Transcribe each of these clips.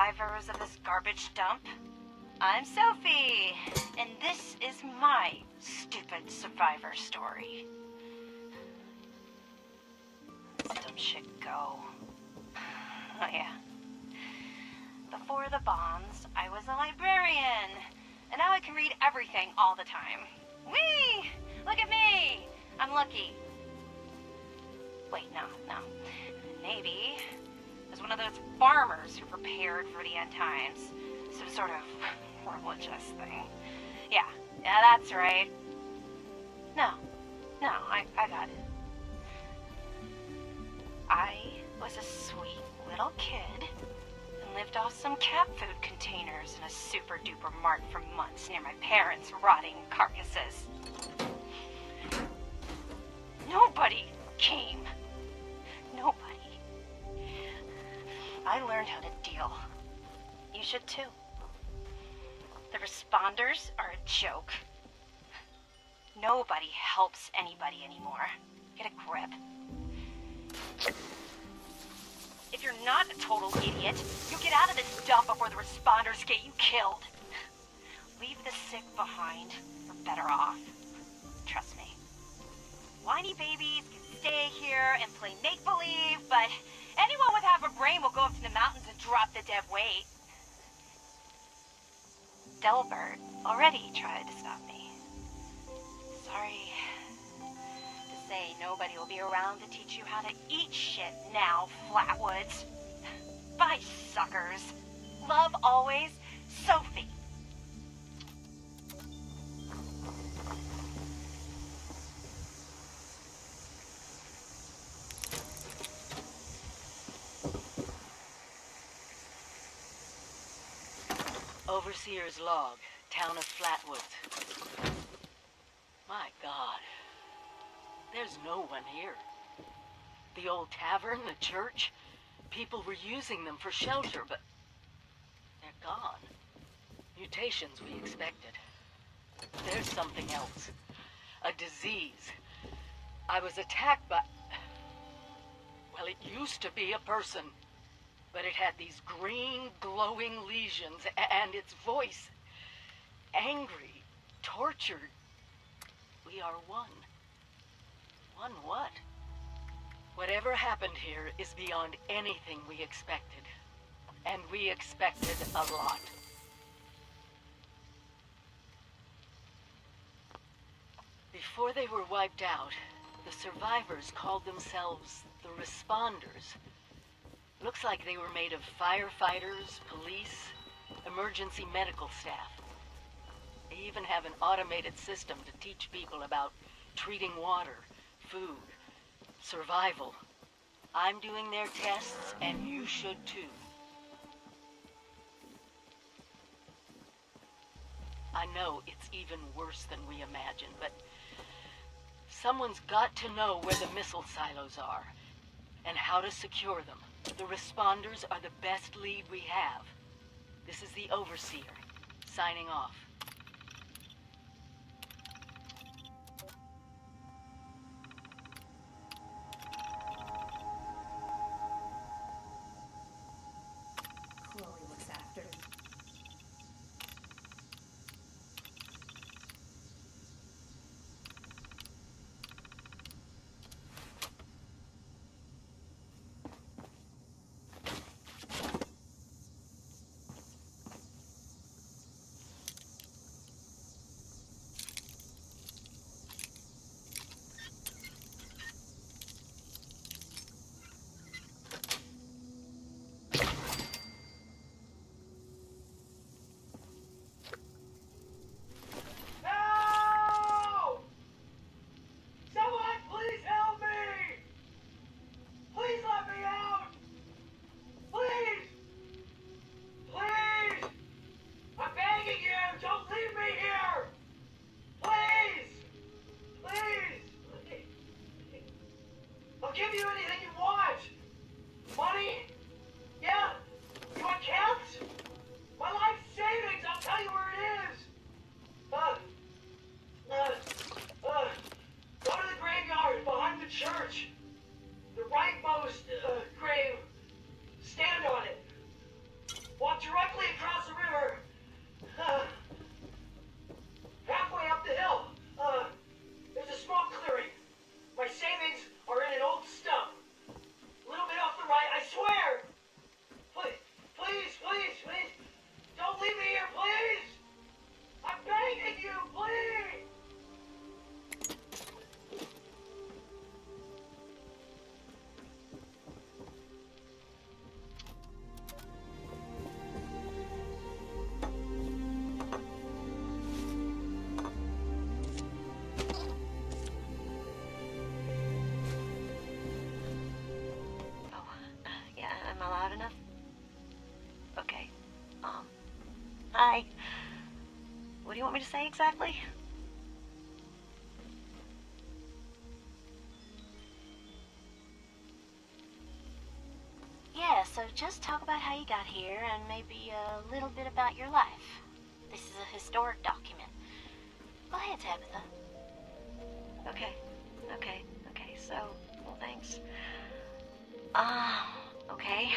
survivors of this garbage dump. I'm Sophie, and this is my stupid survivor story. Let's dumb shit go. Oh yeah. Before the bombs, I was a librarian, and now I can read everything all the time. Whee! Look at me! I'm lucky. Wait, no. Maybe I was one of those farmers who prepared for the end times. Some sort of religious thing. Yeah, that's right. No, I got it. I was a sweet little kid and lived off some cat food containers in a super duper mart for months near my parents' rotting carcasses. Nobody came. Nobody. I learned how to deal. You should too. The responders are a joke. Nobody helps anybody anymore. Get a grip. If you're not a total idiot, you get out of this dump before the responders get you killed. Leave the sick behind. You're better off. Trust me. Whiny babies can stay here and play make-believe, but anyone with half a brain will go up to the mountains and drop the dead weight. Delbert already tried to stop me. Sorry to say, nobody will be around to teach you how to eat shit now, Flatwoods. Bye, suckers. Love always, Sophie. Overseer's log, town of Flatwood. My God. There's no one here. The old tavern, the church, people were using them for shelter, but they're gone. Mutations we expected. There's something else. A disease. I was attacked by... Well, it used to be a person. But it had these green, glowing lesions, and its voice, angry, tortured. We are one. One what? Whatever happened here is beyond anything we expected. And we expected a lot. Before they were wiped out, the survivors called themselves the Responders. Looks like they were made of firefighters, police, emergency medical staff. They even have an automated system to teach people about treating water, food, survival. I'm doing their tests, and you should too. I know it's even worse than we imagined, but someone's got to know where the missile silos are and how to secure them. The Responders are the best lead we have. This is the Overseer, signing off. Chloe looks after him. grave. Stand on it. Walk you want me to say exactly? Yeah, so just talk about how you got here and maybe a little bit about your life. This is a historic document. Go ahead, Tabitha. Okay. So, well, thanks. Okay.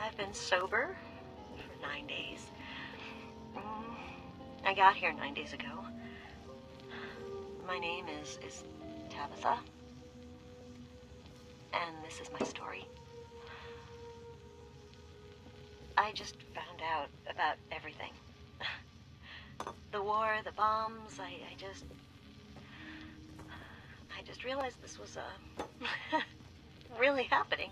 I've been sober for 9 days. I got here 9 days ago. My name is Tabitha. And this is my story. I just found out about everything. The war, the bombs, I just realized this was, really happening.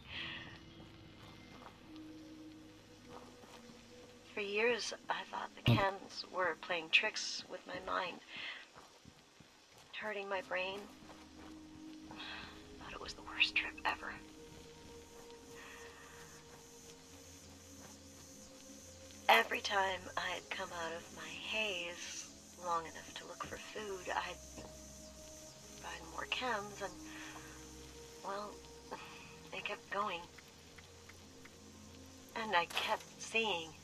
For years, I thought the chems were playing tricks with my mind, hurting my brain. Thought it was the worst trip ever. Every time I'd come out of my haze long enough to look for food, I'd find more chems, and, well, they kept going. And I kept seeing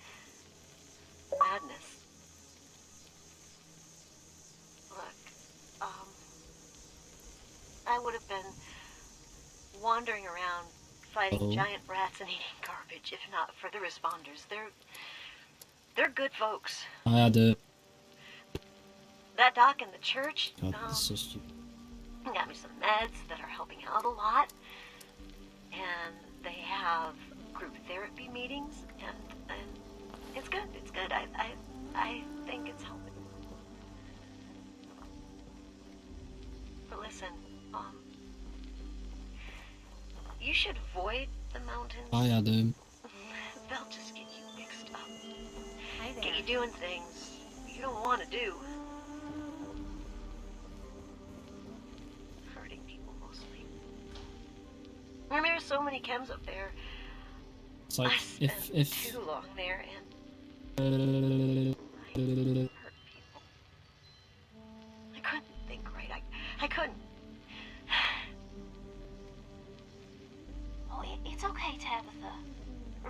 madness. Look, I would have been wandering around fighting giant rats and eating garbage if not for the responders. They're good folks. I had a... That doc in the church, God, this is stupid. got me some meds that are helping out a lot. And they have group therapy meetings, and it's good. I think it's helping. But listen, you should avoid the mountains. I had a... They'll just get you mixed up. Hi there. Get you doing things you don't want to do. Hurting people mostly. And there's so many chems up there. It's like, I spent if... too long there, and I hurt people. I couldn't think right. I couldn't. Oh, it's okay, Tabitha.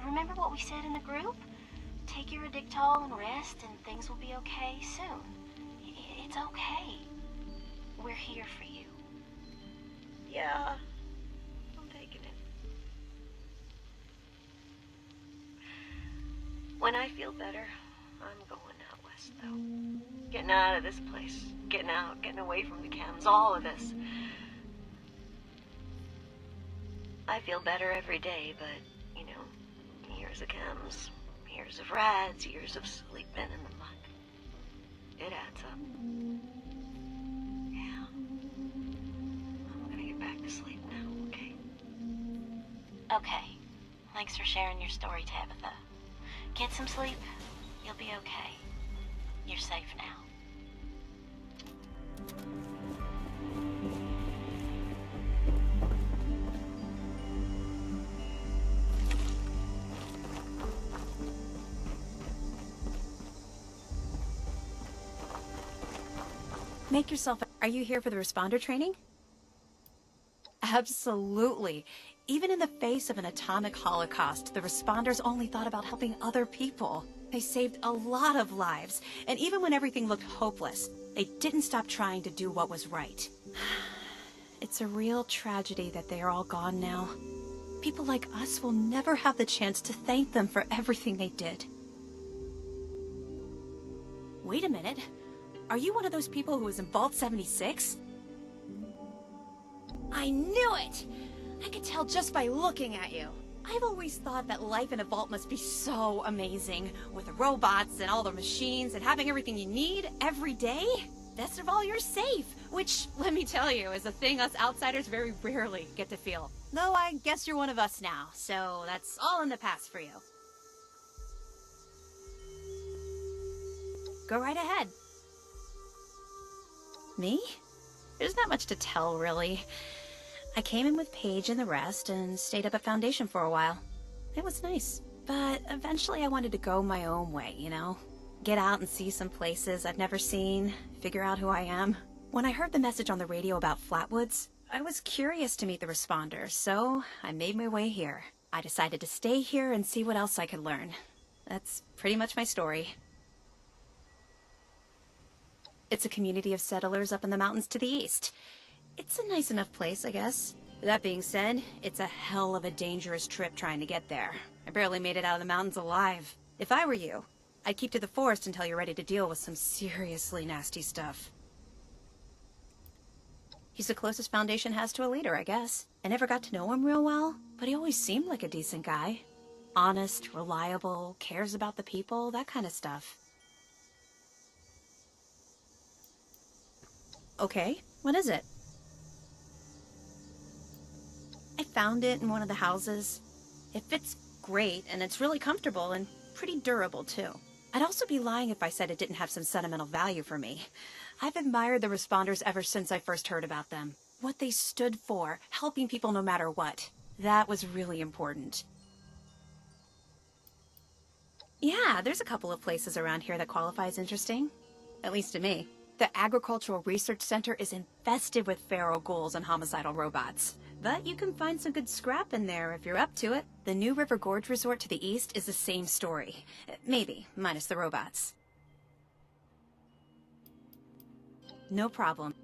Remember what we said in the group? Take your Addictol and rest, and things will be okay soon. It's okay. We're here for you. Yeah, I'm taking it. When I feel better, I'm going out west, though. Getting out of this place. Getting out, getting away from the chems, all of this. I feel better every day, but, you know, years of chems, years of rads, years of sleeping in the muck. It adds up. Yeah. I'm gonna get back to sleep now, okay? Okay. Thanks for sharing your story, Tabitha. Get some sleep. You'll be okay. You're safe now. Make yourself... Are you here for the responder training? Absolutely. Even in the face of an atomic holocaust, the responders only thought about helping other people. They saved a lot of lives, and even when everything looked hopeless, they didn't stop trying to do what was right. It's a real tragedy that they are all gone now. People like us will never have the chance to thank them for everything they did. Wait a minute. Are you one of those people who was in Vault 76? I knew it! I could tell just by looking at you. I've always thought that life in a vault must be so amazing, with the robots and all the machines and having everything you need every day. Best of all, you're safe, which, let me tell you, is a thing us outsiders very rarely get to feel. Though I guess you're one of us now, so that's all in the past for you. Go right ahead. Me? There's not much to tell, really. I came in with Paige and the rest and stayed up at Foundation for a while. It was nice. But eventually I wanted to go my own way, you know? Get out and see some places I've never seen, figure out who I am. When I heard the message on the radio about Flatwoods, I was curious to meet the responders, so I made my way here. I decided to stay here and see what else I could learn. That's pretty much my story. It's a community of settlers up in the mountains to the east. It's a nice enough place, I guess. That being said, it's a hell of a dangerous trip trying to get there. I barely made it out of the mountains alive. If I were you, I'd keep to the forest until you're ready to deal with some seriously nasty stuff. He's the closest Foundation has to a leader, I guess. I never got to know him real well, but he always seemed like a decent guy. Honest, reliable, cares about the people, that kind of stuff. Okay, what is it? I found it in one of the houses. It fits great, and it's really comfortable and pretty durable, too. I'd also be lying if I said it didn't have some sentimental value for me. I've admired the responders ever since I first heard about them. What they stood for, helping people no matter what. That was really important. Yeah, there's a couple of places around here that qualify as interesting. At least to me. The Agricultural Research Center is infested with feral ghouls and homicidal robots. But you can find some good scrap in there if you're up to it. The New River Gorge Resort to the east is the same story. Maybe, minus the robots. No problem.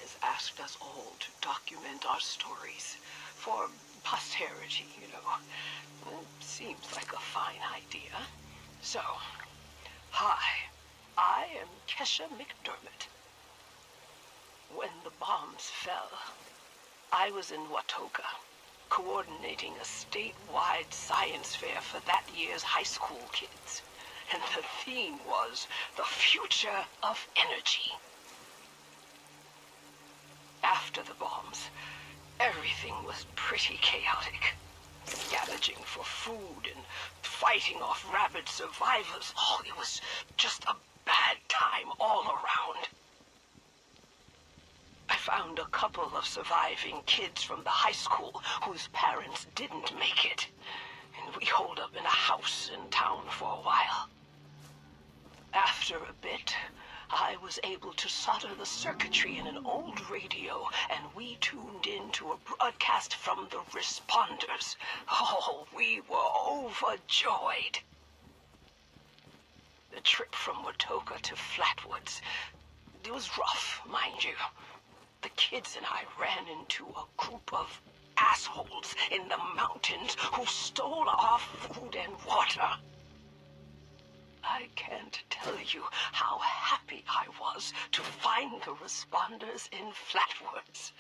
Has asked us all to document our stories for posterity, you know. It seems like a fine idea. So, hi, I am Kesha McDermott. When the bombs fell, I was in Watoka, coordinating a statewide science fair for that year's high school kids. And the theme was the future of energy. After the bombs, everything was pretty chaotic. Scavenging for food and fighting off rabid survivors. Oh, it was just a bad time all around. I found a couple of surviving kids from the high school whose parents didn't make it. And we holed up in a house in town for a while. After a bit, I was able to solder the circuitry in an old radio, and we tuned in to a broadcast from the responders. Oh, we were overjoyed. The trip from Watoka to Flatwoods, it was rough, mind you. The kids and I ran into a group of assholes in the mountains who stole our food and water. I can't tell you how happy I was to find the responders in Flatwoods.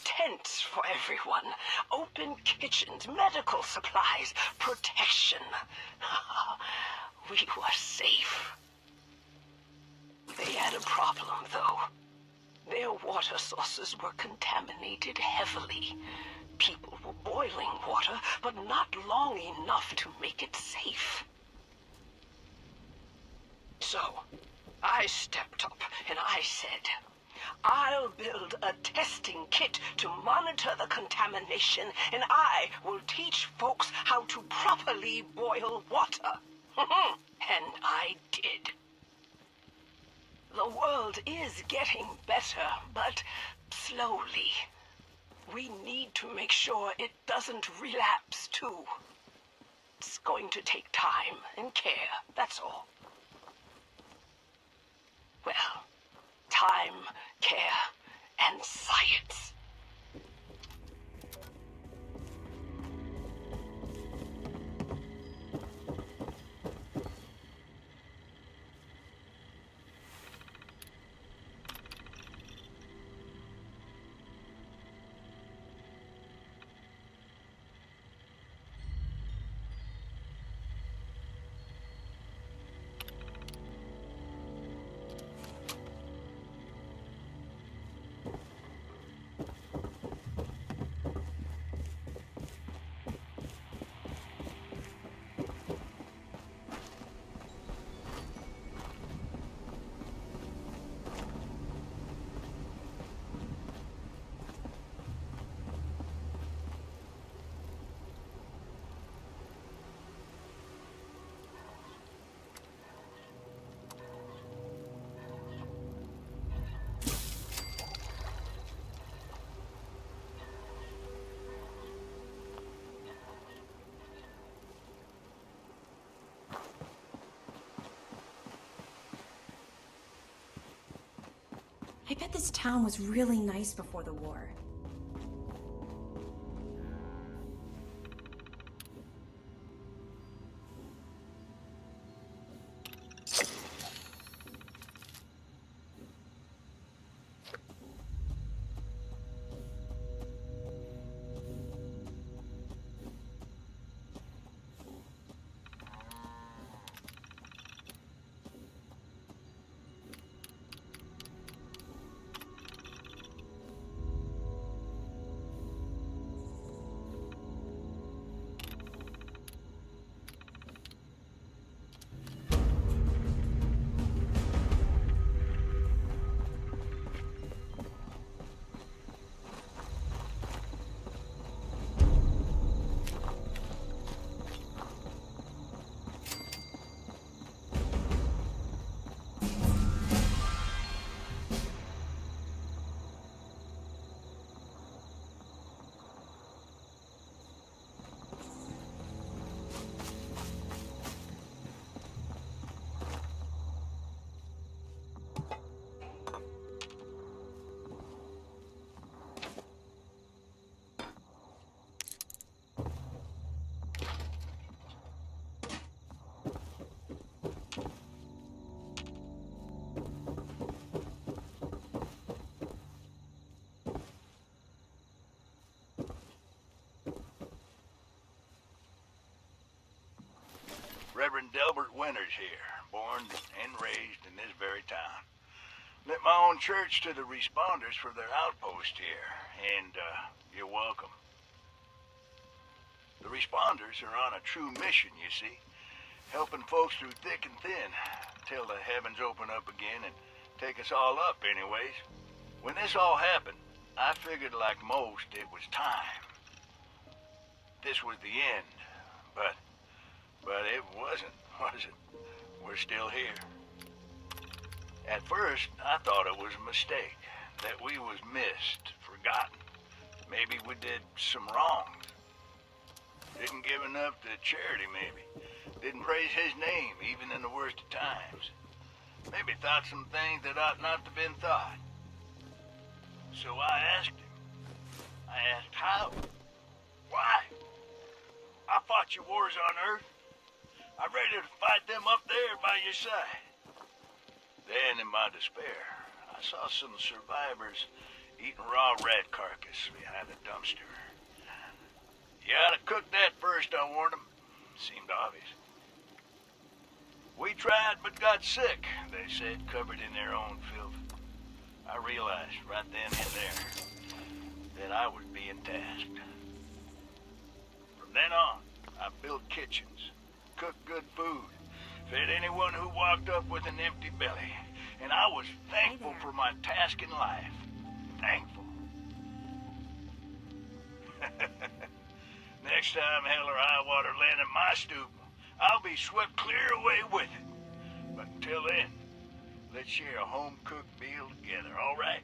Tents for everyone, open kitchens, medical supplies, protection. We were safe. They had a problem, though. Their water sources were contaminated heavily. People were boiling water, but not long enough to make it safe. So, I stepped up and I said, I'll build a testing kit to monitor the contamination, and I will teach folks how to properly boil water. And I did. The world is getting better, but slowly. We need to make sure it doesn't relapse, too. It's going to take time and care, that's all. Well, time, care, and science. I bet this town was really nice before the war. Reverend Delbert Winters here, born and raised in this very town. Lit my own church to the responders for their outpost here, and you're welcome. The responders are on a true mission, you see, helping folks through thick and thin, till the heavens open up again and take us all up anyways. When this all happened, I figured like most it was time. This was the end, but it wasn't, was it? We're still here. At first, I thought it was a mistake, that we was missed, forgotten. Maybe we did some wrongs. Didn't give enough to charity, maybe. Didn't praise his name, even in the worst of times. Maybe thought some things that ought not to been thought. So I asked him. I asked how. Why? I fought your wars on Earth. I'm ready to fight them up there by your side. Then, in my despair, I saw some survivors eating raw rat carcass behind a dumpster. You ought to cook that first, I warned them. Seemed obvious. We tried but got sick, they said, covered in their own filth. I realized right then and there that I was being tasked. From then on, I built kitchens, cooked good food, fed anyone who walked up with an empty belly, and I was thankful for my task in life. Thankful. Next time hell or high water land in my stoop, I'll be swept clear away with it. But until then, let's share a home-cooked meal together, all right?